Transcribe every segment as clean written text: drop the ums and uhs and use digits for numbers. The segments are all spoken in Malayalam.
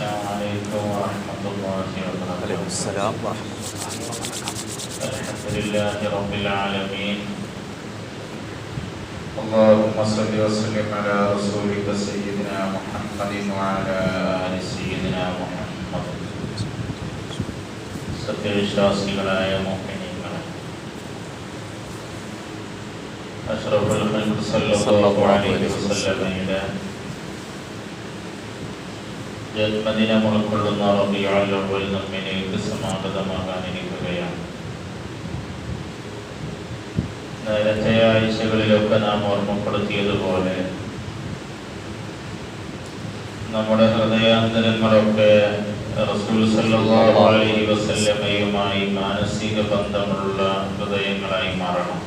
السلام عليكم ورحمة الله وبركاته. عليكم السلام ورحمة الله وبركاته. الحمد لله رب العالمين. اللهم صل وسلم على رسولك سيدنا محمد وعلى آل سيدنا محمد. സത്യവിശ്വാസികളായ മുഅ്മിനീങ്ങളെ, അഷ്റഫുൽ ഖൽഖ് സല്ലല്ലാഹു അലൈഹി വസല്ലമയുടെ ജന്മദിനം ഉൾക്കൊള്ളുന്ന റബീഉൽ അവ്വൽ നമ്മിലേക്ക് സമാഗതമാകാനിരിക്കുകയാണ്. നേരത്തെ ആഴ്ചകളിലൊക്കെ നാം ഓർമ്മപ്പെടുത്തിയതുപോലെ നമ്മുടെ ഹൃദയാന്തരങ്ങളൊക്കെ റസൂൽ സല്ലല്ലാഹു അലൈഹി വസല്ലമയുമായി മാനസിക ബന്ധമുള്ള ഹൃദയങ്ങളായി മാറണം.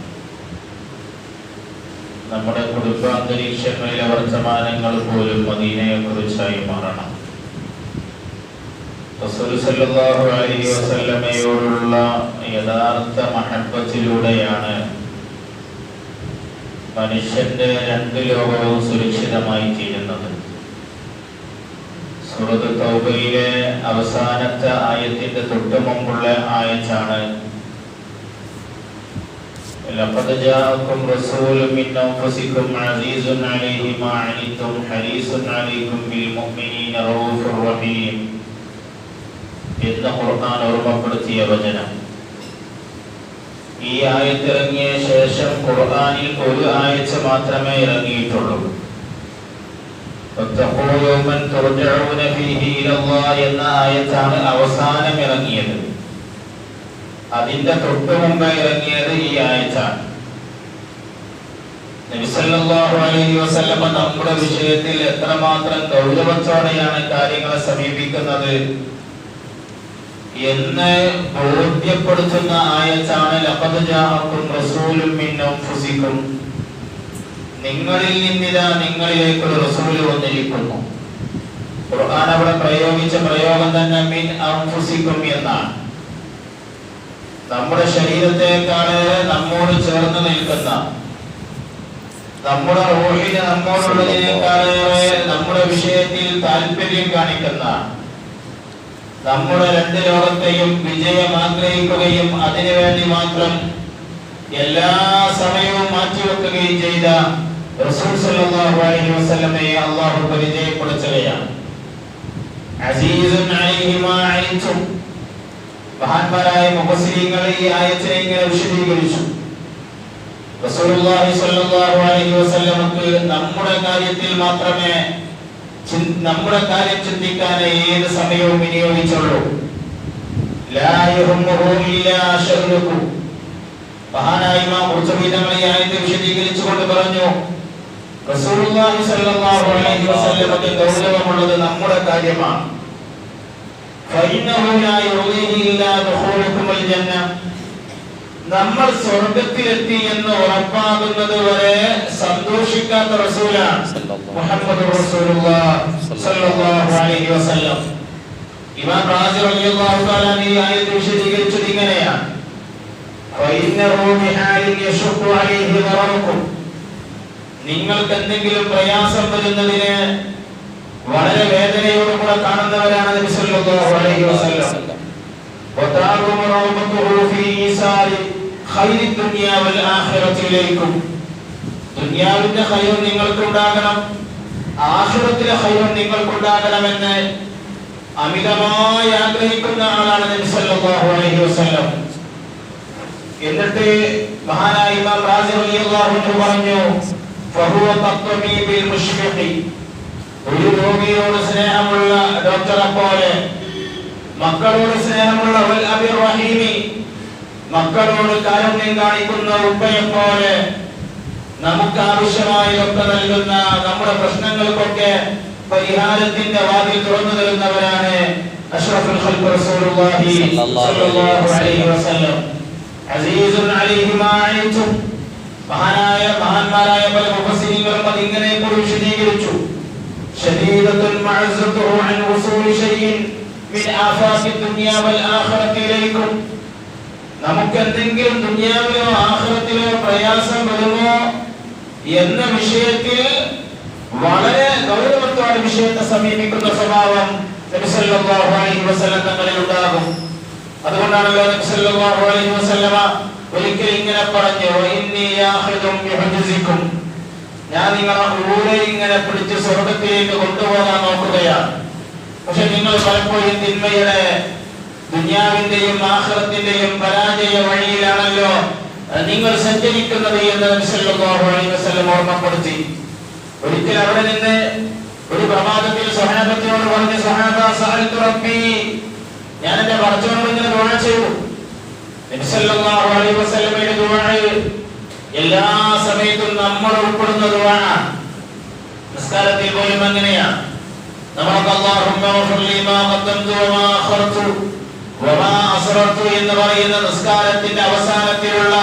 നമ്മുടെ കുടുംബാന്തരീക്ഷങ്ങളിലെ വർത്തമാനങ്ങൾ പോലും മദീനയെ കുറിച്ചായി മാറണം. റസൂൽ സല്ലല്ലാഹു അലൈഹി വസല്ലമയോടുള്ള യഥാർത്ഥ മഹബ്ബത്തിലൂടെയാണ് മനുഷ്യന്റെ രണ്ട് ലോകവും സുരക്ഷിതമായി തീരുന്നത്. സൂറത്ത് തൗബയിലെ അവസാനത്തെ ആയത്തിന്റെ തൊട്ട് മുമ്പുള്ള ആയത്താണ് ലഖദ് ജാഅക്കും റസൂലുൻ മിൻ അൻഫുസികും അസീസുൻ അലൈഹി മാ അനിതും ഹരീസുൻ അലൈക്കും ബിൽ മുഅ്മിനീന റഊഫുർ റഹീം എന്ന ഖുർആൻ ഓർമ്മപ്പെടുത്തിയ വചനം. ഈ ആയത്ത് ഇറങ്ങിയ ശേഷം ഖുർആനിൽ ഒരു ആയത്ത് മാത്രമേ ഇറങ്ങിയിട്ടുള്ളൂ. എന്ന ആയത്താണ് അവസാനം ഇറങ്ങിയത്. അതിന്റെ തൊട്ടു മുമ്പ് ഇറങ്ങിയത് ഈ ആയത്താണ്. നബി സല്ലല്ലാഹു അലൈഹി വസല്ലമ നമ്മുടെ വിഷയത്തിൽ എത്രമാത്രം ഗൗരവത്തോടെയാണ് കാര്യങ്ങളെ സമീപിക്കുന്നത് എന്ന് ബോധ്യപ്പെടുത്തുന്ന ആയത്താണ് ലഖദ് ജാഅക്കും റസൂലുൻ മിൻ അൻഫുസികും. നിങ്ങളിൽ നിന്നിതാ നിങ്ങളിലേക്ക് ഒരു റസൂൽ വന്നിരിക്കുന്നു. ഖുർആൻ അവിടെ പ്രയോഗിച്ച പ്രയോഗം തന്നെ മിൻ അൻഫുസികും എന്നാണ്. നമ്മുടെ ശരീരത്തെക്കാളേറെ നമ്മോട് ചേർന്ന് നിൽക്കുന്ന, നമ്മുടെ റൂഹിന് നമ്മോടുള്ളതിനേക്കാളേറെ നമ്മുടെ വിഷയത്തിൽ താല്പര്യം കാണിക്കുന്ന, നമ്മുടെ രണ്ട് ലോകത്തെയും വിജയം ആഗ്രഹിക്കുകയും അതിനുവേണ്ടി മാത്രം എല്ലാ സമയവും മാറ്റിവെക്കുകയും ചെയ്ത റസൂൽ സല്ലല്ലാഹു അലൈഹി വസല്ലമയെ അല്ലാഹു പരിചയപ്പെടുത്തുകയാണ്. അസീസുൻ അലൈഹി മാ അനിതും. മഹാന്മാരായ മുഫസ്സിരീങ്ങൾ ഈ ആയത്തിനെ ഇങ്ങനെ വിശദീകരിച്ചു. റസൂലുള്ളാഹി സ്വല്ലല്ലാഹു അലൈഹി വസല്ലമക്ക് നമ്മുടെ കാര്യത്തിൽ മാത്രമേ നമ്മുടെ കാര്യം ചിന്തിക്കാൻ ഏത് സമയവും വിനിയോഗിച്ചുള്ളൂ. ലാ യഹുമ്മുഹു ഇല്ലാ ശഅ്നുഹു. മഹാനായ ഇമാം ഖുർതുബി തങ്ങൾ ഈ ആയത്ത് വിശദീകരിച്ചുകൊണ്ട് പറഞ്ഞു, റസൂലുള്ളാഹി സ്വല്ലല്ലാഹു അലൈഹി വസല്ലമക്ക് ഗൗരവമുള്ളത് നമ്മുടെ കാര്യമാണ്. ഫഇന്നഹു ലാ യുറീഹി ഇല്ലാ ദുഖൂലുകുൽ ജന്ന. നമ്മൾ സ്വർഗ്ഗത്തിലെത്തി എന്ന് ഉറപ്പാകുന്നത് വരെ സന്തോഷിക്കാത്ത റസൂലാണ് മുഹമ്മദ് റസൂലുള്ളാഹി സ്വല്ലല്ലാഹു അലൈഹി വസല്ലം. ഇമാം റാസി റളിയല്ലാഹു തആല ഈ ആയത്ത് വിശദീകരിച്ചത് ഇങ്ങനെയാണ്: ഫഇന്നഹു ബിഹാലിൻ യശഖു അലൈഹി ദററുകും. നിങ്ങൾക്ക് എന്തെങ്കിലും പ്രയാസം വരുന്നതിനെ വളരെ വേദനയോടുകൂടെ കാണുന്നവരാണ് നബി സല്ലല്ലാഹു അലൈഹി വസല്ലം. വതഅറുമു റൗബത്തുഹു ഫീ ഈസാരി ഖൈരി ദുനിയ വൽ ആഖിറതി ഇലൈക്കും. ദുനിയാവിന്റെ ഖൈർ നിങ്ങൾക്ക് ഉണ്ടാകണം, ആഖിറത്തിലെ ഖൈർ നിങ്ങൾക്ക് ഉണ്ടാകണമെന്ന് അമിതമായി ആഗ്രഹിക്കുന്ന ആളാണ് നബി സല്ലല്ലാഹു അലൈഹി വസല്ലം. എന്നിട്ട് മഹാനായ ഇമാം റാസി റളിയല്ലാഹു അൻഹു പറഞ്ഞു, ഫഹുവ തത്വബീബിൽ മുശ്ഫിഖി. ഒരു രോഗിയോട് സ്നേഹമുള്ള ഡോക്ടറെ പോലെ, മക്കളോട് സ്നേഹമുള്ള വൽ അബിർ റഹീമി, മക്കളോട് കാരുണ്യം കാണിക്കുന്ന ഉപ്പയെ പോലെ, നമുക്ക് ആവശ്യമായതൊക്കെ നൽകുന്ന, നമ്മുടെ പ്രശ്നങ്ങൾക്കൊക്കെ പരിഹാരത്തിന്റെ വാതിൽ തുറന്നു തരുന്നവരാണ് അഷ്റഫുൽ ഖൽഖ് റസൂലുള്ളാഹി സ്വല്ലല്ലാഹു അലൈഹി വസല്ലം. അസീസുൻ അലൈഹി മാ അനിതും. മഹാന്മാരായ പല മുഫസ്സിരീങ്ങളും അതിങ്ങനെ വിശദീകരിച്ചു. ശദീദത്തുൽ മഅസത്തുഹു അൻ വസൂലി ശൈഇൻ മിൻ ആഫാഖി ദുനിയ വൽ ആഖിറതി ഇലൈക്കും. നമുക്ക് എന്തെങ്കിലും ദുനിയാവിലോ ആഖിറത്തിലോ പ്രയാസം വരുമോ എന്ന വിഷയത്തിൽ വളരെ ഗൗരവത്തോടെ വിഷയത്തെ സമീപിക്കുന്ന സ്വഭാവം നബി സല്ലല്ലാഹു അലൈഹി വസല്ലം തങ്ങളിൽ ഉണ്ടാകും. അതുകൊണ്ടാണല്ലോ നബി സല്ലല്ലാഹു അലൈഹി വസല്ലമ ഒരിക്കൽ ഇങ്ങനെ പറഞ്ഞു, ഇന്നി യാഖിദും ബിഹുജ്സിക്കും, ഞാൻ നിങ്ങളെ ഊരെ ഇങ്ങനെ പിടിച്ച് സ്വർഗ്ഗത്തിലേക്ക് കൊണ്ടുപോകാൻ നോക്കുകയാണ്. പക്ഷെ നിങ്ങൾ പലപ്പോഴും തിന്മയുടെ ദുനിയാവിന്റെയും ആഖിറത്തിന്റെയും പരാജയ വഴിയിലാണല്ലോ നിങ്ങൾ സഞ്ചരിക്കുന്നത് എന്ന് നബി സല്ലല്ലാഹു അലൈഹി വസല്ലം ഓർമ്മപ്പെടുത്തി. ഒരിക്കൽ അവിടെ നിന്ന് ഒരു പ്രഭാതത്തിൽ സ്വഹാബത്തിനോട് പറഞ്ഞു, സ്വഹാബ സഅൽതു റബ്ബി, ഞാൻ എന്റെ പടച്ചവനോട് ഇങ്ങനെ ദുആ ചെയ്തു. നബി സല്ലല്ലാഹു അലൈഹി വസല്ലമയുടെ ദുആ എല്ലാ സമയത്തും നമ്മൾ ഉൾപ്പെടുന്ന ദുആ. നിസ്കാരത്തിൽ പോലും അങ്ങനെയാണ്. നമുക്ക് അല്ലാഹുമ്മ ഗ്ഫിർ ലി മാ ഖദ്ദംതു വമാ അഖർതു വമാ അസ്റർതു എന്ന് പറയുന്ന നിസ്കാരത്തിന്റെ അവസാനത്തിലുള്ള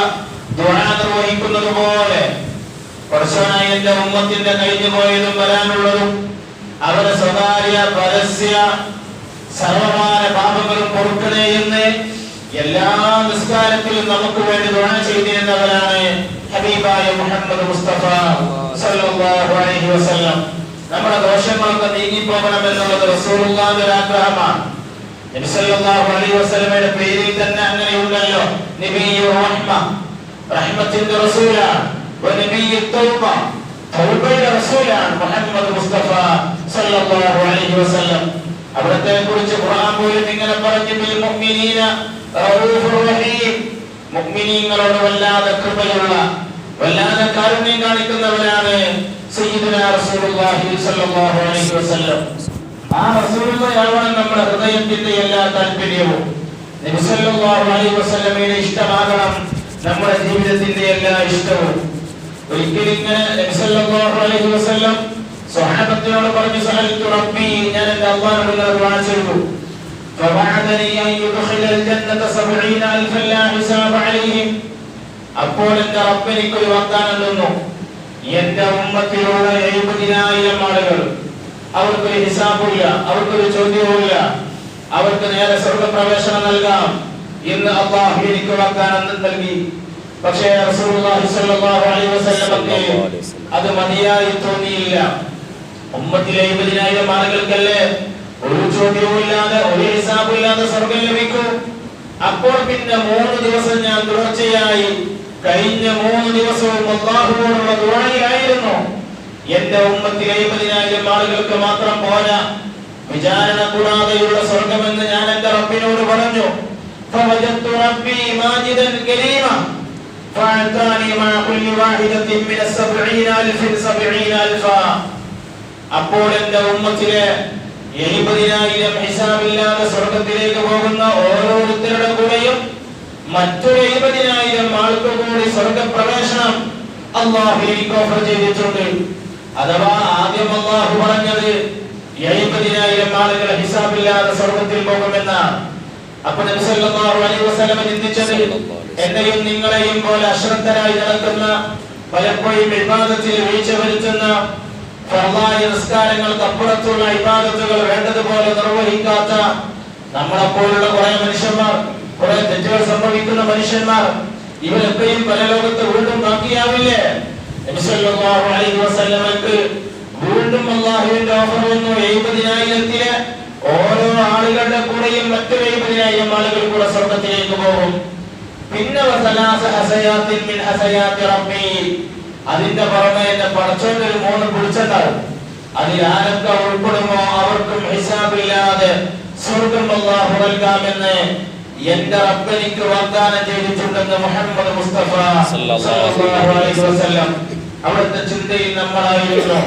ദുആ നിർവഹിക്കുന്നത് പോലെ പടച്ചവനായ എന്റെ ഉമ്മത്തിന്റെ കഴിഞ്ഞു പോയതും വരാനുള്ളതും അവരുടെ സ്വകാര്യ പരസ്യ സർവമാന പാപങ്ങളും പൊറുക്കണേ എന്ന് എല്ലാ നിസ്കാരത്തിലും നമുക്ക് വേണ്ടി ദുആ ചെയ്തിരുന്നവരാണ് ഹബീബായ മുഹമ്മദ് മുസ്തഫ സല്ലല്ലാഹു അലൈഹി വസല്ലം. നമ്മുടെ ദോഷങ്ങളൊക്കെ നീങ്ങിപ്പോകണം എന്നുള്ളത് റസൂലുള്ളാഹിയുടെ ആഗ്രഹമാണ്. നബി സല്ലല്ലാഹു അലൈഹി വസല്ലമയുടെ പേരിൽ തന്നെ അങ്ങനെയുണ്ടല്ലോ, നബിയുർ റഹ്മ, റഹ്മത്തിന്റെ റസൂലാണ്. വനബിയ്യു തൗബ, തൗബയുടെ റസൂലാണ് മുഹമ്മദ് മുസ്തഫ സല്ലല്ലാഹു അലൈഹി വസല്ലം. അവിടത്തെ കുറിച്ച് ഖുർആൻ പോലും ഇങ്ങനെ പറഞ്ഞു, ബിൽ മുഅ്മിനീന റഊഫുർ റഹീം, മുഅ്മിനീങ്ങളോട് വല്ലാതെ കൃപയുള്ള വല്ലാതെ കാരുണ്യം കാണിക്കുന്നവരാണ് സയ്യിദുനാ റസൂലുള്ളാഹി സ്വല്ലല്ലാഹു അലൈഹി വസല്ലം. ആ റസൂലുള്ളാഹിയാണ് നമ്മുടെ ഹൃദയത്തിന്റെ എല്ലാ താല്പര്യവും. നബി സല്ലല്ലാഹു അലൈഹി വസല്ലമയുടെ ഇഷ്ടമാകണം നമ്മുടെ ജീവിതത്തിന്റെ എല്ലാ ഇഷ്ടവും. ഒരിക്കൽ ഇങ്ങനെ നബി സല്ലല്ലാഹു അലൈഹി വസല്ലം സ്വഹാബത്തിനോട് പറഞ്ഞു, സഅൽതു റബ്ബി, ഞാൻ എന്റെ അല്ലാഹുവിനോട് ദുആ ചെയ്തു. ഫവഅദനി അൻ യുദ്ഖിലൽ ജന്നത 70000 ലാ ഹിസാബ അലൈഹിം. അപ്പോൾ എന്റെ റബ്ബ് എനിക്കൊരു വാഗ്ദാനം തന്നു, എന്റെ ഉമ്മത്തിലുള്ള 70,000 ആളുകൾ, അവർക്കൊരു ഹിസാബില്ല, അവർക്കൊരു ചോദ്യവുമില്ല, അവർക്ക് നേരെ സ്വർഗ്ഗപ്രവേശനം നൽകാം എന്ന് അല്ലാഹു എനിക്ക് വാഗ്ദാനം നൽകി. പക്ഷേ റസൂലുള്ളാഹി സ്വല്ലല്ലാഹു അലൈഹി വസല്ലമക്ക് അത് മതിയായി തോന്നിയില്ല. ഉമ്മത്തിലെ 70,000 ആളുകൾക്കല്ലേ ഒരു ചോദ്യവുമില്ലാതെ ഒരു ഹിസാബില്ലാതെ സ്വർഗ്ഗം ലഭിക്കൂ. അപ്പോൾ പിന്നെ 3 ദിവസം ഞാൻ തുടർച്ചയായി കഴിഞ്ഞ 3 ദിവസവും അല്ലാഹുവോടുള്ള ദുആയിലായിരുന്നു. എന്റെ ഉമ്മത്തിലെ 70,000 ആളുകൾക്ക് മാത്രം പോരാ, വിചാരണ കൂടാതെയുള്ള സ്വർഗ്ഗമെന്ന് ഞാൻ എന്റെ റബ്ബിനോട് പറഞ്ഞു. ഫവജത്തു റബ്ബി മാജിദൻ കരീമ ഫഅതാനി മാ കുല്ലി വാഹിദത്തിൻ മിന 70,000 അപ്പോൾ എന്റെ ഉമ്മത്തിലെ 70,000 ഹിസാബില്ലാതെ സ്വർഗ്ഗത്തിലേക്ക് പോകുന്ന ഓരോരുത്തരുടെ കൂടെയും മറ്റൊരു 70,000 ആൾക്ക് കൂടി സ്വർഗ്ഗപ്രവേശനം അല്ലാഹു എനിക്ക് ഓഫർ ചെയ്തിട്ടുണ്ട്. അഥവാ ആദ്യം അല്ലാഹു പറഞ്ഞത് 70,000 ആളുകൾ ഹിസാബില്ലാതെ സ്വർഗ്ഗത്തിൽ പോകുമെന്നാണ്. അപ്പോൾ നബി സല്ലല്ലാഹു അലൈഹി വസല്ലം ചിന്തിച്ചത്, എന്നെയും നിങ്ങളെയും പോലെ അശ്രദ്ധരായി നടക്കുന്ന, പലപ്പോഴും ഇബാദത്തിൽ വീഴ്ച വരുത്തുന്ന, ഫർളായ നിസ്കാരങ്ങൾക്ക് അപ്പുറത്തുള്ള ഇബാദത്തുകൾ വേണ്ടതുപോലെ നിർവഹിക്കാത്ത നമ്മളെപ്പോലുള്ള കുറെ മനുഷ്യന്മാർ, കുറെ തെറ്റുകൾ സംഭവിക്കുന്ന മനുഷ്യന്മാർ, ഇവരൊക്കെയും പരലോകത്ത് വീണ്ടും ബാക്കിയാവില്ലേ? നബി സല്ലല്ലാഹു അലൈഹി വസല്ലമക്ക് വീണ്ടും അല്ലാഹുവിന്റെ ഓഫർ വന്നു. 70,000 ഓരോ ആളുകളുടെ കൂടെയും മറ്റൊരു 70,000 ആളുകൾ കൂടെ സ്വർഗ്ഗത്തിലേക്ക് പോകും. പിന്നെ അതിന്റെ പുറമെ എന്റെ പടച്ചോന്റെ 3 കുളിച്ചുണ്ടാവും. അതിൽ ആരൊക്കെ ഉൾപ്പെടുമോ അവർക്കും ഹിസാബില്ലാതെ സ്വർഗ്ഗം അല്ലാഹു നൽകാമെന്ന് എന്റെ റബ്ബ് എനിക്ക് വാഗ്ദാനം ചെയ്തിട്ടുണ്ടെന്ന് മുഹമ്മദ് മുസ്തഫ സല്ലല്ലാഹു അലൈഹി വസല്ലം. അവിടുത്തെ ചിന്തയിൽ നമ്മളായിരുന്നു,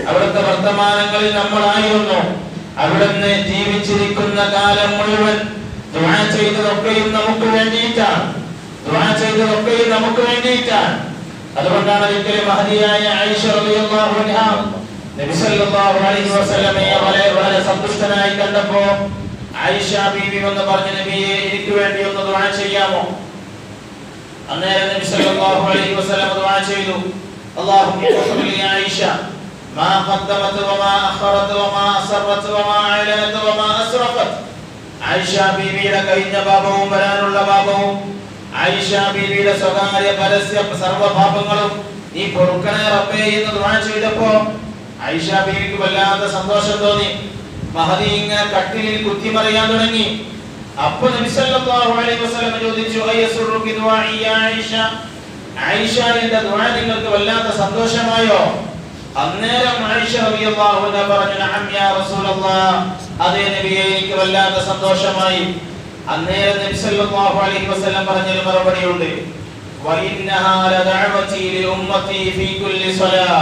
അവിടുത്തെ വർത്തമാനങ്ങളിൽ നമ്മളായിരുന്നു. അവിടുന്ന് ജീവിച്ചിരിക്കുന്ന കാലം മുഴുവൻ ദുആ ചെയ്തതൊക്കെയും നമുക്ക് വേണ്ടിയിട്ടാണ്, ദുആ ചെയ്തതൊക്കെയും നമുക്ക് വേണ്ടിയിട്ടാണ്. അതുകൊണ്ടാണ് ഒരിക്കലും മഹദിയായ ആയിഷ റളിയല്ലാഹു അൻഹാ നബി സല്ലല്ലാഹു അലൈഹി വസല്ലമയെ വളരെ സന്തുഷ്ടനായി കണ്ടപ്പോൾ ആയിഷ ബീവി വന്ന് പറഞ്ഞു, നബിയെ എനിക്ക് വേണ്ടി ഒന്ന് ദുആ ചെയ്യാമോ? അന്നേരം നബി സല്ലല്ലാഹു അലൈഹി വസല്ലം ദുആ ചെയ്തു, അല്ലാഹുമ്മ ഗ്ഫിർ ലി ആയിഷ മാ ഖദ്ദമത് വമാ അഖറത് വമാ അസ്ററത് വമാ അലനത് വമാ അസ്റഫത്. ആയിഷ ബീവിയുടെ കഴിഞ്ഞ പാപവും വരാനുള്ള പാപവും ആയിഷ ബീവിയുടെ സ്വകാര്യ പരസ്യ സർവ്വ പാപങ്ങളും നീ പൊറുക്കണേ റബ്ബേ എന്ന് ദുആ ചെയ്തപ്പോൾ ആയിഷ ബീവിക്ക് വല്ലാത്ത സന്തോഷം തോന്നി. മഹദി ഇങ്ങനെ കട്ടിലിൽ കുത്തിമറിയാൻ തുടങ്ങി. അപ്പോൾ നബി സല്ലല്ലാഹു അലൈഹി വസല്ലം ചോദിച്ചു, അയസുറുകി ദുആഇ യാ ആയിഷ, ആയിഷ എന്റെ ദുആ നിങ്ങൾക്ക് വല്ലാത്ത സന്തോഷമായോ? അന്നേരം ആയിഷ റളിയല്ലാഹു അൻഹ പറഞ്ഞു, നഅം യാ റസൂലല്ലാഹ്, അതേ നബിയേ എനിക്ക് വല്ലാത്ത സന്തോഷമായി. അന്നേരം നബി സല്ലല്ലാഹു അലൈഹി വസല്ലം പറഞ്ഞൊരു മറുപടിയുണ്ട്, വഇന്നഹാ ലദഅവതി ലിഉമ്മതി ഫീ കുല്ലി സ്വലാ,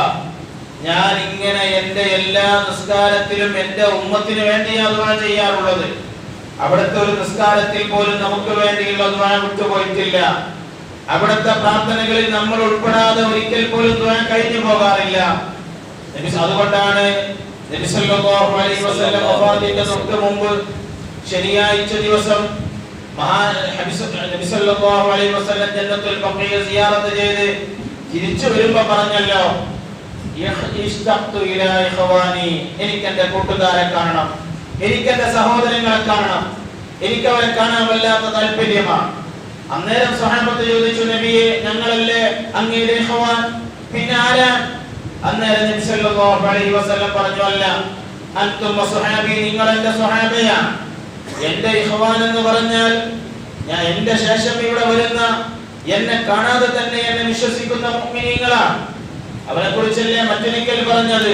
ഞാൻ ഇങ്ങനെ എന്റെ എല്ലാ നിസ്കാരത്തിലും എന്റെ ഉമ്മത്തിന് വേണ്ടിയാണ് ദുആ ചെയ്യാറുള്ളത്. അവിടുത്തെ ഒരു നിസ്കാരത്തിൽ പോലും നമുക്ക് വേണ്ടിയുള്ള ദുആ വിട്ടുപോയിട്ടില്ല. അവിടുത്തെ പ്രാർത്ഥനകളിൽ നമ്മൾ ഉൾപ്പെടാതെ ഒരിക്കൽ പോലും ദുആ കഴിഞ്ഞു പോകാറില്ല. അതുകൊണ്ടാണ് നബി സല്ലല്ലാഹു അലൈഹി വസല്ലം വഫാത്തിന്റെ തൊട്ട് മുമ്പ് ശനിയാഴ്ച ദിവസം നബി സല്ലല്ലാഹു അലൈഹി വസല്ലം ജന്നത്തുൽ ബഖിയ സിയാറത്ത് ചെയ്ത് തിരിച്ചു വരുമ്പോൾ പറഞ്ഞല്ലോ, എനിക്ക് എന്റെ കൂട്ടുകാരെ കാണണം, എനിക്ക് എന്റെ സഹോദരങ്ങളെ കാണണം, എനിക്ക് അവരെ കാണാൻ വല്ലാത്ത താല്പര്യമാണ്. അന്നേരം സ്വഹാബത്ത് ചോദിച്ചു, നബിയെ ഞങ്ങളല്ലേ അങ്ങയുടെ ഇഖ്വാൻ, പിന്നെ ആരാ? അന്നേരം നബി സല്ലല്ലാഹു അലൈഹി വസല്ലം പറഞ്ഞു, അല്ല, അൻതും വസ്വഹാബി, നിങ്ങൾ എന്റെ സ്വഹാബയാണ്. എന്റെ ഇഖ്വാൻ എന്ന് പറഞ്ഞാൽ ഞാൻ എന്റെ ശേഷം ഇവിടെ വരുന്ന എന്നെ കാണാതെ തന്നെ എന്നെ വിശ്വസിക്കുന്ന മുഅ്മിനീങ്ങളാണ്. അവരെ കുറിച്ചല്ലേ മറ്റൊരിക്കൽ പറഞ്ഞത്,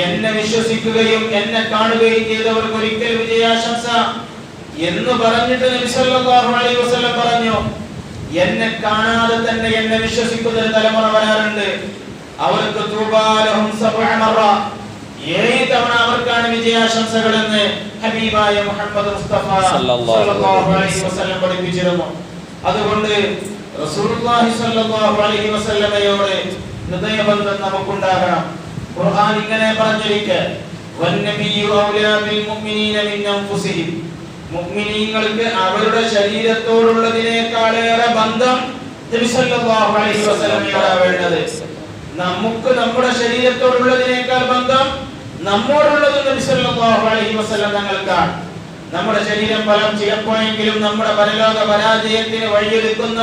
എന്നെ വിശ്വസിക്കുകയും എന്നെ കാണുകയും ചെയ്തവർക്ക് ഒരിക്കൽ വിജയാശംസ എന്ന് പറഞ്ഞിട്ട് നബി സല്ലല്ലാഹു അലൈഹി വസല്ലം പറഞ്ഞു, എന്നെ കാണാതെ തന്നെ എന്നെ വിശ്വസിക്കുന്ന ഒരു തലമുറ വരാറുണ്ട്, അവർക്ക് തൂബാലഹും സബ്അ മറ, 7 തവണ അവർക്കാണ് വിജയാശംസകൾ എന്ന് ഹബീബായ മുഹമ്മദ് മുസ്തഫ സല്ലല്ലാഹു അലൈഹി വസല്ലം പഠിപ്പിച്ചിരുന്നു. അതുകൊണ്ട് റസൂലുള്ളാഹി സ്വല്ലല്ലാഹു അലൈഹി വസല്ലമയോട് ഹൃദയബന്ധം നമുക്കുണ്ടാകണം. ഖുർആൻ ഇങ്ങനെ പറഞ്ഞിരിക്കെ, വന്നബിയ്യു ഔലാ ബിൽ മുഅ്മിനീന മിൻ അൻഫുസിഹിം, മുഅ്മിനീങ്ങൾക്ക് അവരുടെ ശരീരത്തോടുള്ളതിനേക്കാളേറെ ബന്ധം നബി സല്ലല്ലാഹു അലൈഹി വസല്ലമയോടാണ് വേണ്ടത്. നമുക്ക് നമ്മുടെ ശരീരത്തോടുള്ളതിനേക്കാൾ ബന്ധം നമ്മോടുള്ളത് നബി സല്ലല്ലാഹു അലൈഹി വസല്ലം തങ്ങൾക്കാണ്. നമ്മുടെ ശരീരം ഫലം ചിലപ്പോഴെങ്കിലും നമ്മുടെ പരലോക പരാജയത്തിന് വഴിയൊരുക്കുന്ന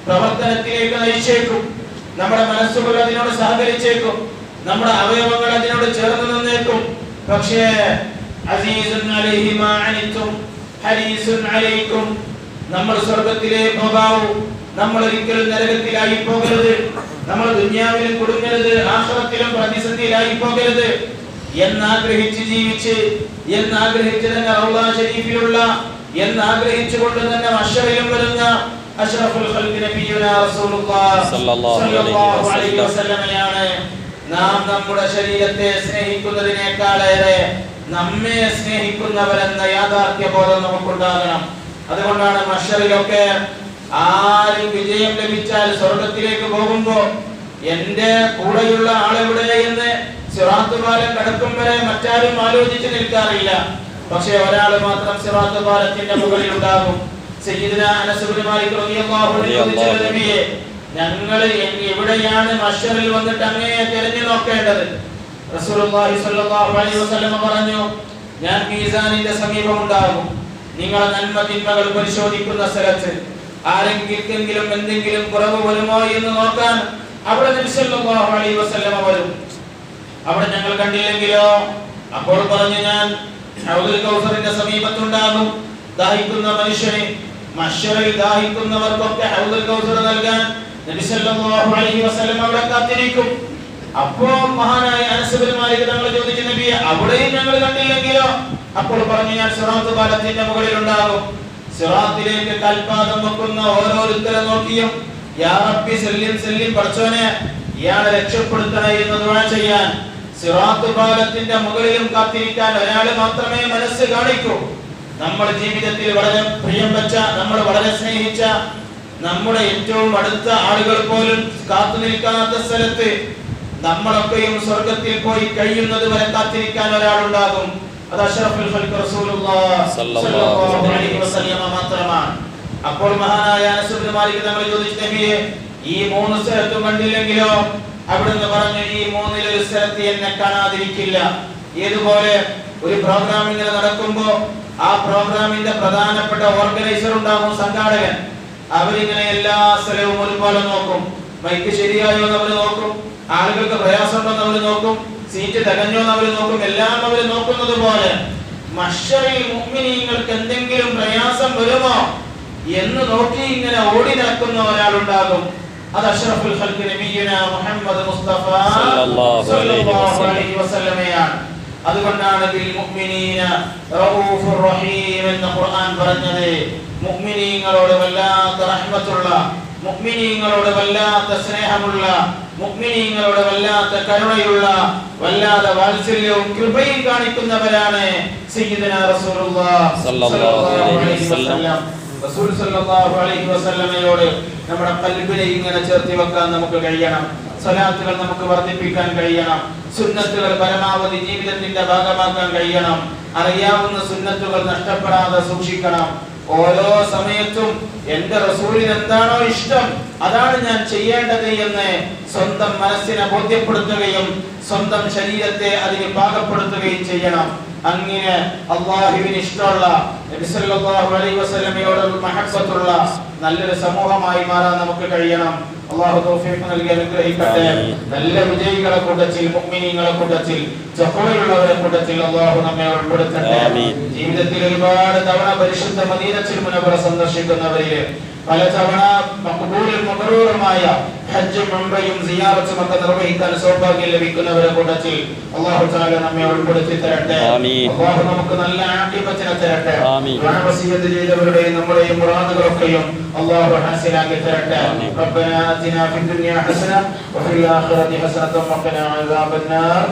പ്രവർത്തനത്തിലേക്ക് നയിച്ചേക്കും. നമ്മുടെ മനസ്സുകൾ അതിനോട് സഹകരിച്ചേക്കും, നമ്മുടെ അവയവങ്ങൾ അതിനോട് ചേർന്ന് നിന്നേക്കും. പക്ഷേ അസീസുൻ അലൈഹി മാ അനിതും ഹരീസുൻ അലൈക്കും, നമ്മൾ സ്വർഗ്ഗത്തിലേ പോകാവൂ, നമ്മൾ ഒരിക്കലും നരകത്തിലായി പോകരുത്, നമ്മൾ ദുനിയാവിലും കുടുങ്ങരുത്, ആഖിറത്തിലും പ്രതിസന്ധിയിലായി പോകരുത് എന്നാഗ്രഹിച്ച് ജീവിച്ച്, എന്നാഗ്രഹിച്ച് തന്നെ റൗളാ ശരീഫിലുള്ള, എന്നാഗ്രഹിച്ചുകൊണ്ട് തന്നെ മഹ്ശറിലും വരുന്ന അഷ്റഫുൽ ഖൽഖി നബിയുനാ റസൂലുള്ളാഹി സ്വല്ലല്ലാഹു അലൈഹി വസല്ലമയാണ് നാം നമ്മുടെ ശരീരത്തെ സ്നേഹിക്കുന്നതിനേക്കാളേറെ നമ്മെ സ്നേഹിക്കുന്നവരെന്ന യാഥാർത്ഥ്യ ബോധം നമുക്കുണ്ടാകണം. അതുകൊണ്ടാണ് മഹ്ശറിലൊക്കെ ആരും വിജയം ലഭിച്ചാൽ സ്വർഗ്ഗത്തിലേക്ക് പോകുമ്പോൾ എന്റെ കൂടെയുള്ള ആളെവിടെ എന്ന് സിറാത്ത് പാലം കടക്കും വരെ മറ്റാരും ആലോചിച്ച് നിൽക്കാറില്ല. പക്ഷേ ഒരാൾ മാത്രം സിറാത്ത് പാലത്തിന്റെ മുകളിൽ ഉണ്ടാകും. സയ്യിദുനാ അനസ് ഇബ്നു മാലിക് റളിയല്ലാഹു അൻഹു നബിയെ, ഞങ്ങൾ എവിടെയാണ് മഹ്ശറിൽ വന്നിട്ട് അങ്ങയെ തിരഞ്ഞു നോക്കേണ്ടത്? റസൂലുള്ളാഹി സ്വല്ലല്ലാഹു അലൈഹി വസല്ലം പറഞ്ഞു, ഞാൻ മീസാനിന്റെ സമീപം ഉണ്ടാകും. നിങ്ങളെ നന്മ തിന്മകൾ പരിശോധിക്കുന്ന സ്ഥലത്ത് ആരെങ്കിലും എന്തെങ്കിലും കുറവ് വരുമോ എന്ന് നോക്കാൻ അവിടെ നബി സല്ലല്ലാഹു അലൈഹി വസല്ലം വരും. അവിടെ ഞങ്ങൾ കണ്ടില്ലെങ്കിലോ? അപ്പോൾ പറഞ്ഞു, ഞാൻ ഹൗദുൽ കൗസറിന്റെ സമീപത്തുണ്ടാകും. ദാഹിക്കുന്ന മനുഷ്യനെ, മഹ്ശറിൽ ദാഹിക്കുന്നവർക്കൊക്കെ ഹൗദുൽ കൗസർ നൽകാൻ നബി സല്ലല്ലാഹു അലൈഹി വസല്ലം അവിടെ കാത്തിരിക്കും. അപ്പോൾ മഹാനായ അനസ് ഇബ്നു മാലിക് തങ്ങൾ ചോദിച്ചു, നബിയെ അവിടെയും ഞങ്ങൾ കണ്ടില്ലെങ്കിലോ? അപ്പോൾ പറഞ്ഞു, ഞാൻ സിറാത്ത് പാലത്തിന്റെ മുകളിൽ ഉണ്ടാകും. സിറാത്തിലേക്ക് കാൽപാദം വെക്കുന്ന ഓരോരുത്തരെ നോക്കിയും യാ റബ്ബി സല്ലിം സല്ലിം, പടച്ചോനെ ഇയാളെ രക്ഷപ്പെടുത്തണേ എന്ന് ദുആ ചെയ്യാൻ സിറാത്ത് പാലത്തിന്റെ മുകളിലും കാത്തിരിക്കാൻ ഒരാൾ മാത്രമേ മനസ്സ് കാണിക്കൂ. നമ്മുടെ ജീവിതത്തിൽ വളരെ പ്രിയം വെച്ച, നമ്മൾ വളരെ സ്നേഹിച്ച, നമ്മുടെ ഏറ്റവും അടുത്ത ആളുകൾ പോലും കാത്തു നിൽക്കാത്ത സ്ഥലത്ത് നമ്മളൊക്കെയും സ്വർഗ്ഗത്തിൽ പോയി കഴിയുന്നത് വരെ കാത്തിരിക്കാൻ ഒരാളുണ്ടാകും. അത് അഷ്റഫുൽ ഖൽഖ് റസൂലുള്ളാഹി സ്വല്ലല്ലാഹു അലൈഹി വസല്ലം മാത്രമാണ്. അപ്പോൾ മഹാനായ അനസ് ഇബ്നു മാലിക് തങ്ങൾ ചോദിച്ചു, നബിയെ ഈ 3 സ്ഥലത്തും കണ്ടില്ലെങ്കിലോ? അവിടുന്ന് പറഞ്ഞു, ഈ 3-ൽ ഒരു സ്ഥലത്ത് എന്നെ കാണാതിരിക്കില്ല. ഏതുപോലെ ഒരു പ്രോഗ്രാം ഇങ്ങനെ നടക്കുമ്പോ ആ പ്രോഗ്രാമിന്റെ പ്രധാനപ്പെട്ട ഓർഗനൈസർ ഉണ്ടാകും, സംഘാടകൻ. അവരിങ്ങനെ എല്ലാ സ്ഥലവും ഒരുപോലെ നോക്കും. മൈക്ക് ശരിയായോ എന്ന് അവർ നോക്കും, ആളുകൾക്ക് പ്രയാസമുണ്ടോ എന്ന് അവർ നോക്കും, സീറ്റ് തികഞ്ഞോ എന്ന് അവർ നോക്കും. എല്ലാം അവർ നോക്കുന്നത് പോലെ മഹ്ശറിൽ മുഅ്മിനീങ്ങൾക്ക് എന്തെങ്കിലും പ്രയാസം വരുമോ എന്ന് നോക്കി ഇങ്ങനെ ഓടി നടക്കുന്ന ഒരാളുണ്ടാകും. അത് അഷ്റഫുൽ ഖൽഖ് നബിയുന മുഹമ്മദ് മുസ്തഫ സല്ലല്ലാഹു അലൈഹി വസല്ലമയാണ്. അതുകൊണ്ടാണ് ബിൽ മുഅ്മിനീന റഊഫുർ റഹീം എന്ന് ഖുർആൻ പറഞ്ഞത്. മുഅ്മിനീങ്ങളോട് വല്ലാത്ത റഹ്മത്തുള്ള, മുഅ്മിനീങ്ങളോട് വല്ലാത്ത സ്നേഹമുള്ള, മുഅ്മിനീങ്ങളോട് വല്ലാത്ത കരുണയുള്ള, വല്ലാത്ത വാത്സല്യവും കൃപയും കാണിക്കുന്നവരാണ് സയ്യിദുനാ റസൂലുള്ളാഹി സ്വല്ലല്ലാഹു അലൈഹി വസല്ലം. റസൂൽ സല്ലല്ലാഹു അലൈഹി വസല്ലമയോട് നമ്മുടെ ഖൽബിനെ ഇങ്ങനെ ചേർത്തി വെക്കാൻ നമുക്ക് കഴിയണം. സ്വലാത്തുകൾ നമുക്ക് വർദ്ധിപ്പിക്കാൻ കഴിയണം. സുന്നത്തുകൾ പരമാവധി ജീവിതത്തിന്റെ ഭാഗമാക്കാൻ കഴിയണം. അറിയാവുന്ന സുന്നത്തുകൾ നഷ്ടപ്പെടാതെ സൂക്ഷിക്കണം. ഓരോ സമയത്തും എന്റെ റസൂലിന് എന്താണോ ഇഷ്ടം അതാണ് ഞാൻ ചെയ്യേണ്ടത് എന്ന് സ്വന്തം മനസ്സിനെ ബോധ്യപ്പെടുത്തുകയും സ്വന്തം ശരീരത്തെ അതിന് പാകപ്പെടുത്തുകയും ചെയ്യണം. അങ്ങനെ അല്ലാഹുവിന് ഇഷ്ടമുള്ള നബി സല്ലല്ലാഹു അലൈഹി വസല്ലമയോടുള്ള മഹബ്ബത്തുള്ള നല്ലൊരു സമൂഹമായി മാറാൻ നമുക്ക് കഴിയണം. അല്ലാഹു തൗഫീഖ് നൽകി അനുഗ്രഹിക്കട്ടെ. നല്ല വിജയികളെ കൂട്ടത്തിൽ, മുഅ്മിനീങ്ങളെ കൂട്ടത്തിൽ, തഖ്വയുള്ളവരെ കൂട്ടത്തിൽ അല്ലാഹു നമ്മെ ഉൾപ്പെടുത്തട്ടെ. ജീവിതത്തിൽ ഒരുപാട് തവണ പരിശുദ്ധ മദീനത്തുൽ മുനവ്വറ സന്ദർശിക്കുന്നവരിൽ പല തവണ മഖ്ബൂലും മബ്റൂറുമായ ഹജ്ജും ഉംറയും സിയാറത്തും ഒക്കെ നിർവഹിക്കാൻ സൗഭാഗ്യം ലഭിക്കുന്നവരെ കൂട്ടത്തിൽ അല്ലാഹു തആല നമ്മെ ഉൾപ്പെടുത്തി തരട്ടെ. അല്ലാഹു നമുക്ക് നല്ല ആഖിബത്തിനെ തരട്ടെ. വസിയത്ത് ചെയ്തവരുടെയും നമ്മുടെയും മുറാദുകളൊക്കെയും അല്ലാഹു ഹാസിലാക്കി തരട്ടെ. റബ്ബനാ ആതിനാ ഫിദ് ദുനിയാ ഹസന വഫിൽ ആഖിറതി ഹസനത വഖിനാ അദാബന്നാർ.